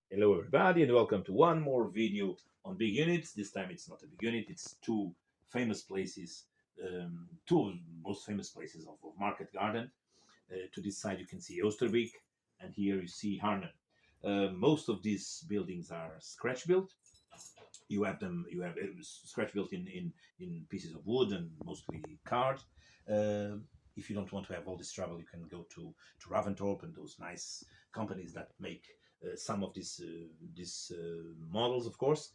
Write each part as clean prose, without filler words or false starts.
Hello everybody and welcome to one more video on big units. This time it's not a big unit, it's two famous places, two of the most famous places of Market Garden. To this side you can see Oosterbeek and here you see Arnhem. Most of these buildings are scratch built. You have scratch built in pieces of wood and mostly card. Uh, if you don't want to have all this trouble, you can go to Raventhrop and those nice companies that make some of these models. Of course,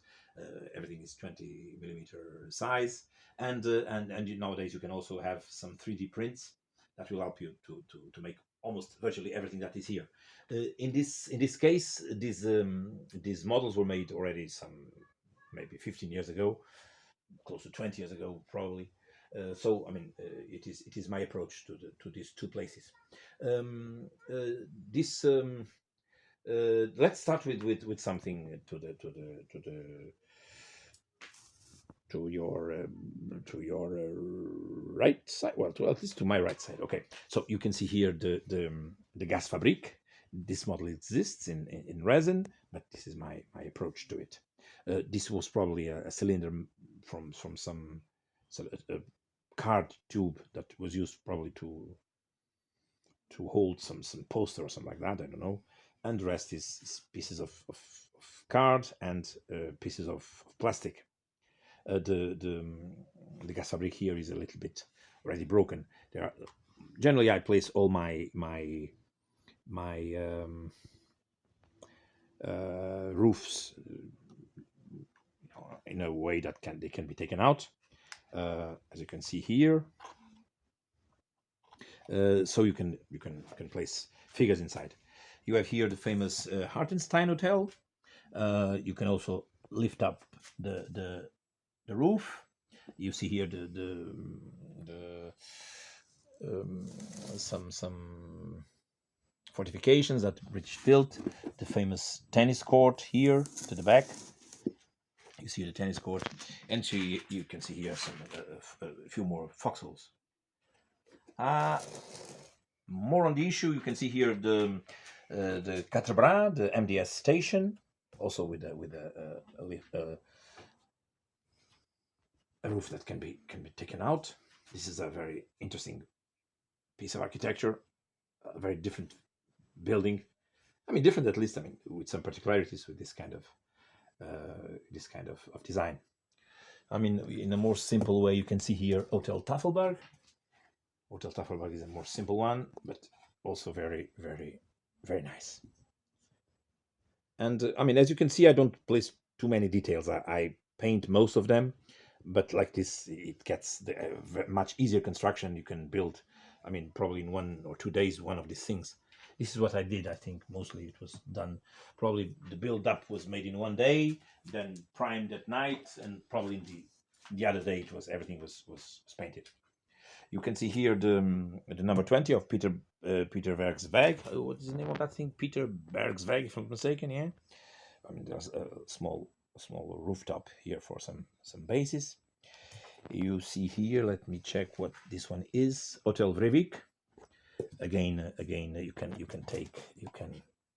everything is 20 millimeter size, and nowadays you can also have some 3D prints that will help you to make almost virtually everything that is here. In this case, these models were made already some maybe 15 years ago, close to 20 years ago, probably. So, I mean, it is my approach to these two places. This Let's start with something to your right side. Well, at least to my right side. Okay, so you can see here the gas fabric. This model exists in resin, but this is my approach to it. This was probably a cylinder from some a card tube that was used probably to hold some poster or something like that. I don't know. And the rest is pieces of card and pieces of plastic. The gas fabric here is a little bit already broken. There are generally I place all my roofs in a way that they can be taken out, as you can see here. So you can place figures inside. You have here the famous Hartenstein Hotel. You can also lift up the roof. You see here the some fortifications that British built. The famous tennis court here to the back. You see the tennis court, and so you can see here a few more foxholes. More on the issue, you can see here the Cathedral, the MDS station, also with a roof that can be taken out. This is a very interesting piece of architecture, a very different building. I mean, different at least. I mean, with some particularities with this kind of design. I mean, in a more simple way, you can see here Hotel Tafelberg. Hotel Tafelberg is a more simple one, but also very, very, very nice. And I mean, as you can see, I don't place too many details. I paint most of them, but like this, it gets much easier construction. You can build, I mean, probably in 1 or 2 days, one of these things. This is what I did. I think mostly it was done. Probably the build up was made in 1 day, then primed at night, and probably in the other day everything was painted. You can see here the number 20 of Peter Bergsweg. What is the name of that thing? Peter Bergsweg, if I'm not mistaken. Yeah. I mean, there's a small rooftop here for some bases. You see here. Let me check what this one is. Hotel Vrevik. Again, you can take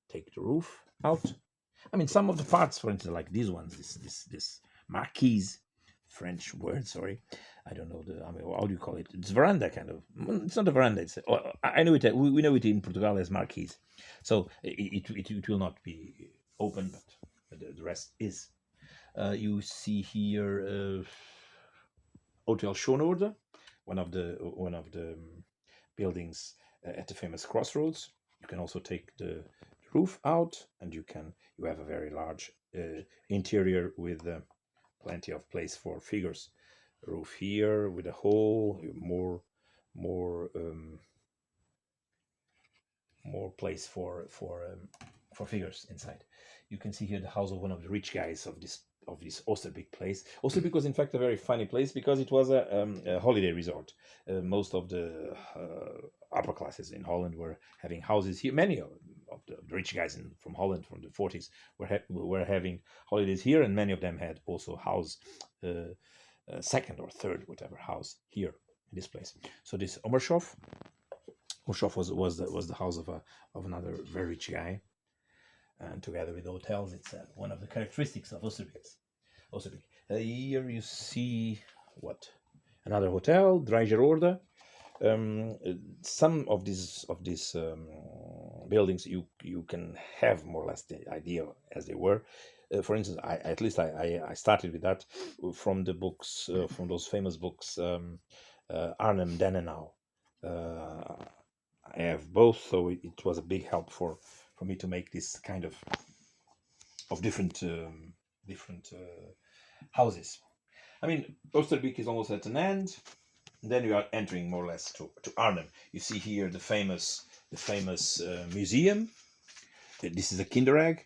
the roof out. I mean, some of the parts, for instance, like these ones, this marquise, French word, sorry, I don't know I mean, how do you call it? It's veranda kind of. It's not a veranda. It's I know it. We know it in Portugal as marquise. So it will not be open, but the rest is. You see here Hotel Schonorde, one of the buildings at the famous crossroads. You can also take the roof out, and you have a very large interior with plenty of place for figures. Roof here with a hole, more place for figures inside. You can see here the house of one of the rich guys of this Oosterbeek place. Oosterbeek was in fact a very funny place because it was a holiday resort. Most of the upper classes in Holland were having houses here. Many of the rich guys from Holland from the 40s were having holidays here, and many of them had also house, second or third, whatever house here in this place. So this Omershof was the house of another very rich guy. and together with hotels, it's one of the characteristics of Oosterbeek. Here you see what another hotel, Dreigerorde. Some of these buildings you can have more or less the idea as they were. For instance, I started with that from the books, from those famous books, Arnhem, Dennenau. I have both, so it was a big help for me to make this kind of different houses. I mean, Oosterbeek is almost at an end. Then you are entering more or less to Arnhem. You see here the famous museum. This is a Kinderegg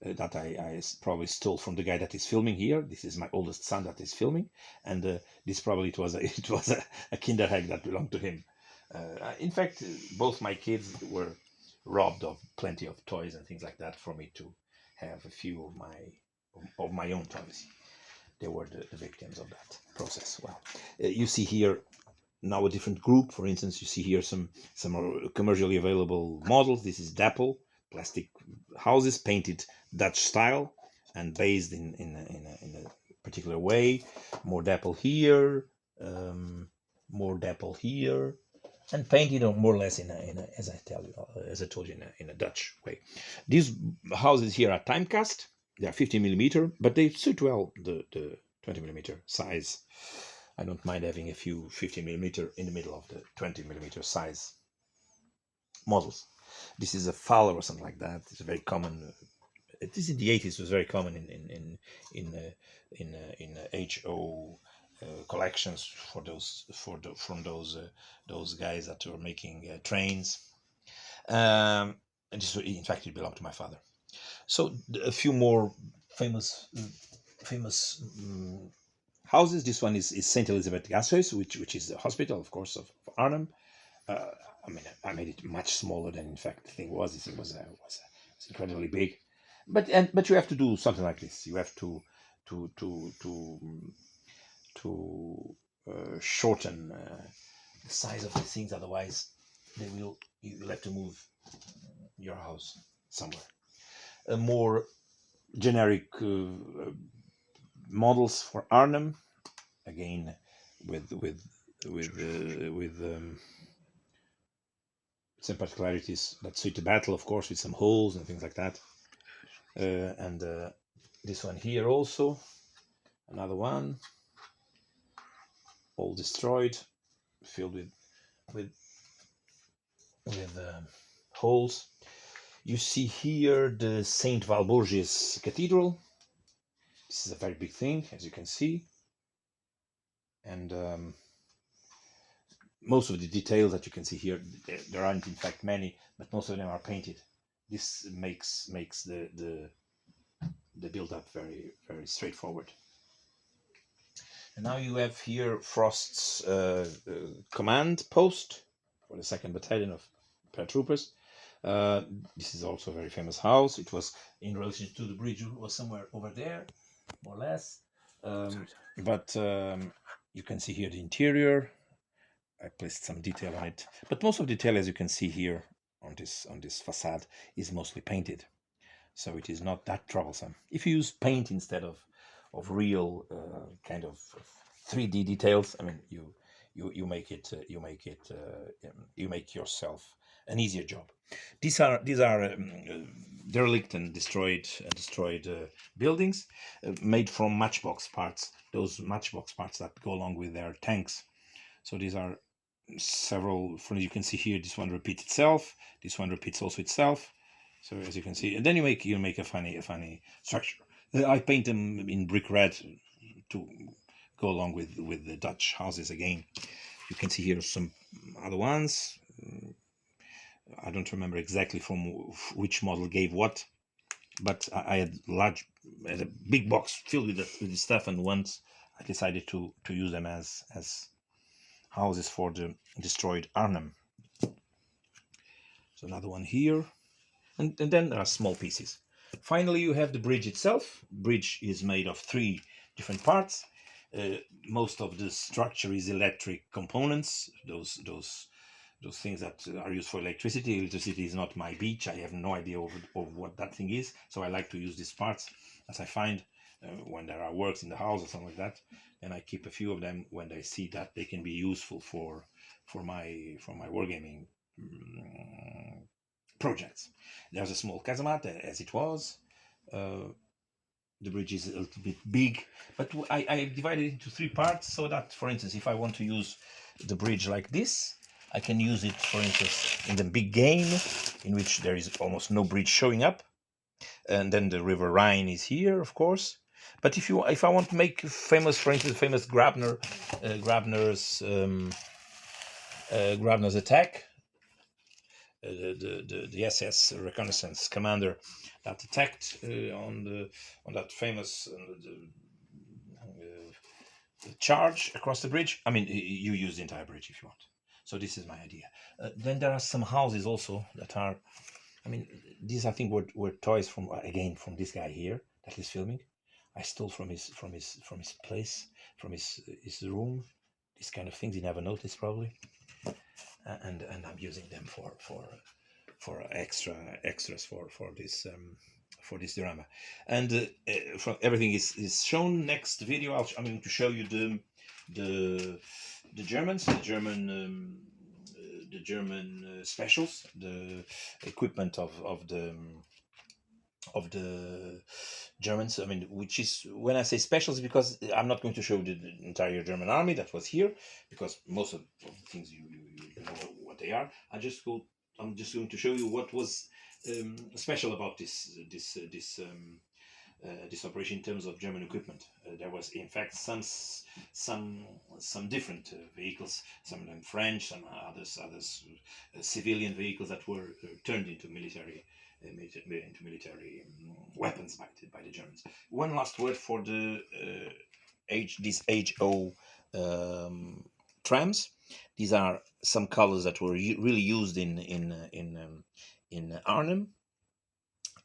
that I probably stole from the guy that is filming here. This is my oldest son that is filming, and this probably it was a Kinderegg that belonged to him. In fact, both my kids were robbed of plenty of toys and things like that for me to have a few of my own toys. They were the victims of that process. Well, you see here now a different group. For instance, you see here some commercially available models. This is Dapple plastic houses painted Dutch style and based in a particular way. More Dapple here, more Dapple here, and painted more or less in a as I told you in a Dutch way. These houses here are time cast. They are 50mm, but they suit well the 20mm size. I don't mind having a few 50mm in the middle of the 20mm size models. This is a Fowler or something like that. It's a very common. This in the 80s was very common in HO collections for from those guys that were making trains. And this, in fact, it belonged to my father. So a few more famous houses. This one is St. Elizabeth Gashuis, which is the hospital, of course, of Arnhem. I mean, I made it much smaller than in fact the thing was. This thing was incredibly big, but you have to do something like this. You have to shorten the size of the things. Otherwise, you'll have to move your house somewhere. A more generic models for Arnhem, again with some particularities that suit the battle, of course, with some holes and things like that. And this one here also, another one, all destroyed, filled with holes. You see here the Saint Walburgis Cathedral. This is a very big thing, as you can see, and most of the details that you can see here, there aren't in fact many, but most of them are painted. This makes the build-up very, very straightforward. And now you have here Frost's command post for the 2nd Battalion of paratroopers. This is also a very famous house. It was in relation to the bridge. It was somewhere over there, more or less. But you can see here the interior. I placed some detail on it, but most of the detail, as you can see here on this facade, is mostly painted, so it is not that troublesome. If you use paint instead of real kind of 3D details, I mean, you make yourself an easier job. These are derelict and destroyed buildings made from matchbox parts. Those matchbox parts that go along with their tanks. So these are several. You can see here, this one repeats itself. This one repeats also itself. So as you can see, and then you make a funny structure. I paint them in brick red to go along with the Dutch houses again. You can see here some other ones. I don't remember exactly from which model gave what, but I had a big box filled with this stuff, and once I decided to use them as houses for the destroyed Arnhem. So another one here, and then there are small pieces. Finally, you have the bridge itself. Bridge is made of 3 different parts. Most of the structure is electric components. Those those things that are used for electricity. Electricity is not my beach. I have no idea of what that thing is. So I like to use these parts as I find when there are works in the house or something like that. And I keep a few of them when I see that they can be useful for my wargaming projects. There's a small casemate as it was. The bridge is a little bit big, but I divided it into 3 parts so that, for instance, if I want to use the bridge like this, I can use it, for instance, in the big game, in which there is almost no bridge showing up, and then the River Rhine is here, of course. But if I want to make famous, for instance, famous Grabner's attack, the SS reconnaissance commander that attacked on that famous charge across the bridge. I mean, you use the entire bridge if you want. So this is my idea. Then there are some houses also that are, I mean, these I think were toys from this guy here that is filming. I stole from his place, from his room. These kind of things he never noticed probably, and I'm using them for extras for this drama. And from everything is shown. Next video I'm going to show you the Germans, the German specials, the equipment of the Germans. I mean, which is, when I say specials, because I'm not going to show the entire German army that was here, because most of the things you know what they are. I'm just going to show you what was special about this operation in terms of German equipment. There was, in fact, some different vehicles, some of them French, some others civilian vehicles that were turned into military weapons by the Germans. One last word for the these HO trams. These are some colors that were really used in Arnhem.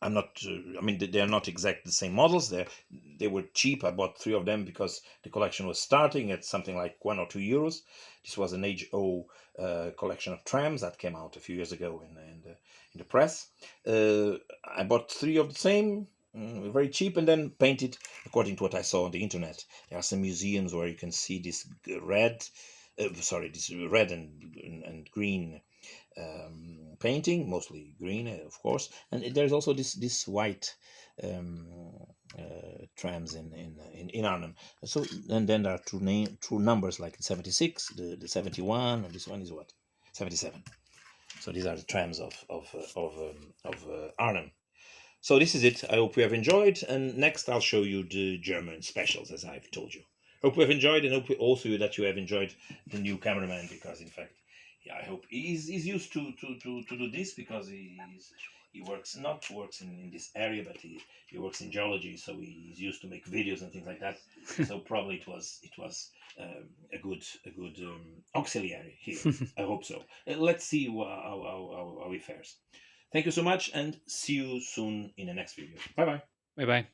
I'm not. I mean, they are not exactly the same models. They were cheap. I bought 3 of them because the collection was starting at something like €1 or €2. This was an HO collection of trams that came out a few years ago in the press. I bought 3 of the same, very cheap, and then painted according to what I saw on the internet. There are some museums where you can see this red and green painting, mostly green, of course, and there's also this white trams in Arnhem. So, and then there are two numbers like 76, the 71, and this one is what, 77. So these are the trams of Arnhem. So this is it. I hope you have enjoyed, and next I'll show you the German specials, as I've told you. Hope you have enjoyed, and hope also that you have enjoyed the new cameraman, because in fact, yeah, I hope he's used to do this, because he works in this area, but he works in geology, so he's used to make videos and things like that. So probably it was a good auxiliary here. I hope so. Let's see how he fares. Thank you so much, and see you soon in the next video. Bye bye. Bye bye.